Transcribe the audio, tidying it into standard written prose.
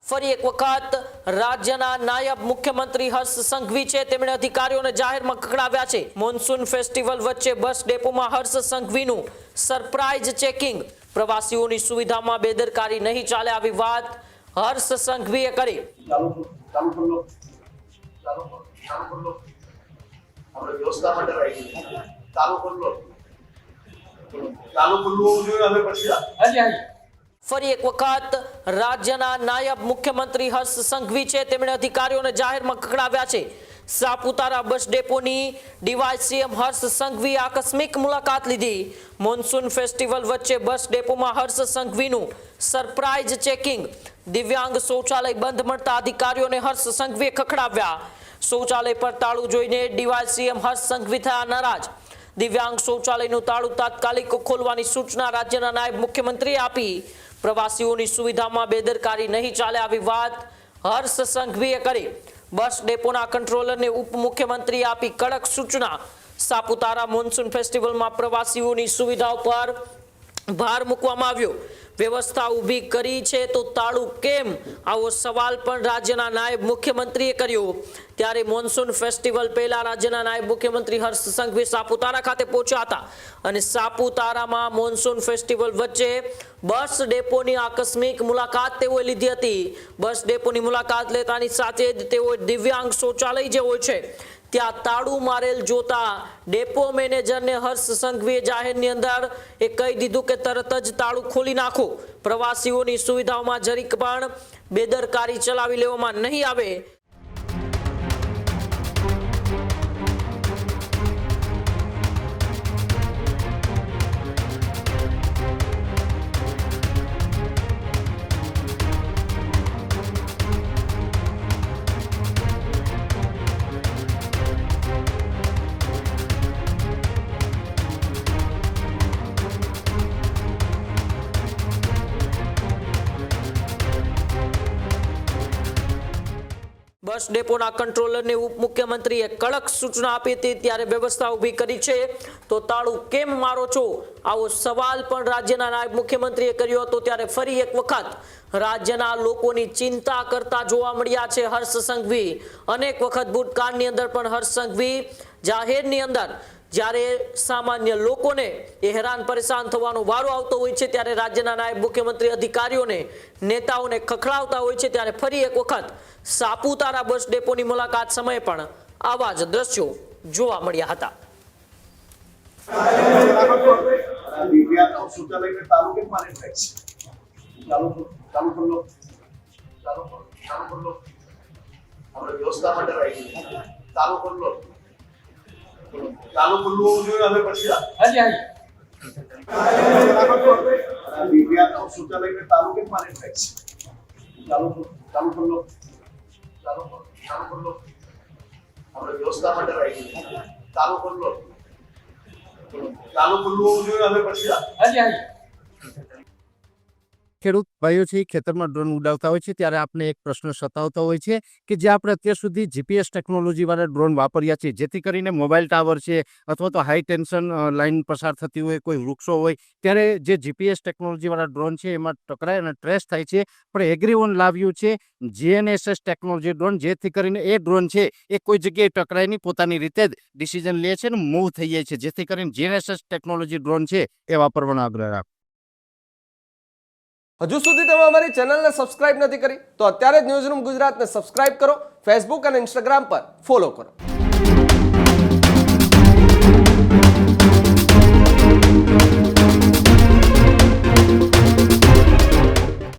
ફરી એક વખત રાજ્યના નાયબ મુખ્યમંત્રી હર્ષ સંઘવી છે તેમણે અધિકારીઓને જાહેરમાં ખખડાવ્યા છે। મોન્સૂન ફેસ્ટિવલ વચ્ચે બસ ડેપોમાં હર્ષ સંઘવીનું સરપ્રાઇઝ ચેકિંગ। પ્રવાસીઓની સુવિધામાં બેદરકારી નહીં ચાલે આવી વાત હર્ષ સંઘવીએ કરી। ફરી એક વખત રાજ્યના નાયબ મુખ્યમંત્રી હર્ષ સંઘવી છે તેમણે અધિકારીઓને જાહેરમાં ખખડાવ્યા છે। સાપુતારા બસ ડેપોની ડીવાયસીએમ હર્ષ સંઘવીએ આકસ્મિક મુલાકાત લીધી। મોન્સૂન ફેસ્ટિવલ વચ્ચે બસ ડેપોમાં હર્ષ સંઘવીનું સરપ્રાઇઝ ચેકિંગ। દિવ્યાંગ શૌચાલય બંધ મળતા અધિકારીઓને હર્ષ સંઘવીએ ખખડાવ્યા। શૌચાલય પર તાળું જોઈને ડીવાયસીએમ હર્ષ સંઘવી થયા નારાજ। દિવ્યાંગ શૌચાલયનું તાળું તાત્કાલિક ખોલવાની સૂચના રાજ્યના નાયબ મુખ્યમંત્રીએ આપી। પ્રવાસીઓની સુવિધામાં બેદરકારી નહીં ચાલે આવી વાત હર્ષ સંઘવીએ કરી। બસ ડેપોના કંટ્રોલરને ઉપમુખ્યમંત્રીએ આપી કડક સૂચના। સાપુતારા મોન્સૂન ફેસ્ટિવલમાં પ્રવાસીઓની સુવિધાઓ પર ભાર મૂકવામાં આવ્યો। વ્યવસ્થા ઊભી કરી છે તો તાળું કેમ, આવો સવાલ પણ રાજ્યના નાયબ મુખ્યમંત્રીએ કર્યો। ત્યારે મોન્સૂન ફેસ્ટિવલ પહેલા રાજ્યના નાયબ મુખ્યમંત્રી હર્ષ સંઘવી સાપુતારા ખાતે પહોંચ્યા હતા અને સાપુતારામાં મોન્સૂન ફેસ્ટિવલ વચ્ચે બસ ડેપોની આકસ્મિક મુલાકાત તેઓએ લીધી હતી। બસ ડેપોની મુલાકાત લેતાની સાથે જ તેઓ દિવ્યાંગ શૌચાલય જે હોય છે ત્યાં તાળું મારેલ જોતા ડેપો મેનેજરને હર્ષ સંઘવીએ જાહેરની અંદર એ કહી દીધું કે તરત જ તાળું ખોલી નાખો। પ્રવાસીઓની સુવિધાઓમાં જરીક પણ બેદરકારી ચલાવી લેવામાં નહીં આવે। બસ ડેપોના કંટ્રોલરને ઉપમુખ્યમંત્રીએ કડક સૂચના આપી હતી। ત્યારે વ્યવસ્થા ઊભી કરી છે તો તાળું કેમ મારો છો, આવો સવાલ પણ રાજ્યના નાયબ મુખ્યમંત્રીએ કર્યો હતો। ત્યારે ફરી એક વખત રાજ્યના લોકોની ચિંતા કરતા જોવા મળ્યા છે હર્ષ સંઘવી। અનેક વખત ભૂતકાળની અંદર પણ હર્ષ સંઘવી જાહેરની અંદર જ્યારે સામાન્ય લોકોને એ હેરાન પરેશાન થવાનો વારો આવતો હોય છે ત્યારે રાજ્યના નાયબ મુખ્યમંત્રી અધિકારીઓને નેતાઓને ખખડાવતા હોય છે। ત્યારે ફરી એક વખત સાપુતારા બસ ડેપોની મુલાકાત સમયે પણ આવા જ દ્રશ્યો જોવા મળ્યા હતા। ચાલુ ખુલ્લું જોઈએ હવે પછી દિવ્યાંગ શૌચાલય તાલુ કેમ માને થાય છે? ચાલુ ખુલ્લો આપણે વ્યવસ્થા માટે રાખી ચાલુ ખુલ્લું જોઈએ હવે પછી ખેડૂત ભાઈઓ છે ખેતરમાં ડ્રોન ઉડાવતા હોય છે ત્યારે આપણે એક પ્રશ્ન સતાવતો હોય છે કે જે આપણે અત્યાર સુધી જીપીએસ ટેકનોલોજીવાળા ડ્રોન વાપર્યા છે જેથી કરીને મોબાઈલ ટાવર છે અથવા તો હાઈ ટેન્શન લાઇન પસાર થતી હોય, કોઈ વૃક્ષો હોય, ત્યારે જે જીપીએસ ટેકનોલોજીવાળા ડ્રોન છે એમાં ટકરાય અને ટ્રેસ થાય છે। પણ એગ્રીઓન લાવ્યું છે જીએનએસએસ ટેકનોલોજી ડ્રોન, જેથી કરીને એ ડ્રોન છે એ કોઈ જગ્યાએ ટકરાય નહીં, પોતાની રીતે જ ડિસિઝન લે છે ને મૂવ થઈ જાય છે, જેથી કરીને જીએનએસએસ ટેકનોલોજી ડ્રોન છે એ વાપરવાનો આગ્રહ રાખો। હજુ સુધી તમે અમારી ચેનલને સબસ્ક્રાઇબ નથી કરી તો અત્યારે જ ન્યૂઝરૂમ ગુજરાતને સબસ્ક્રાઇબ કરો, ફેસબુક અને ઇન્સ્ટાગ્રામ પર ફોલો કરો।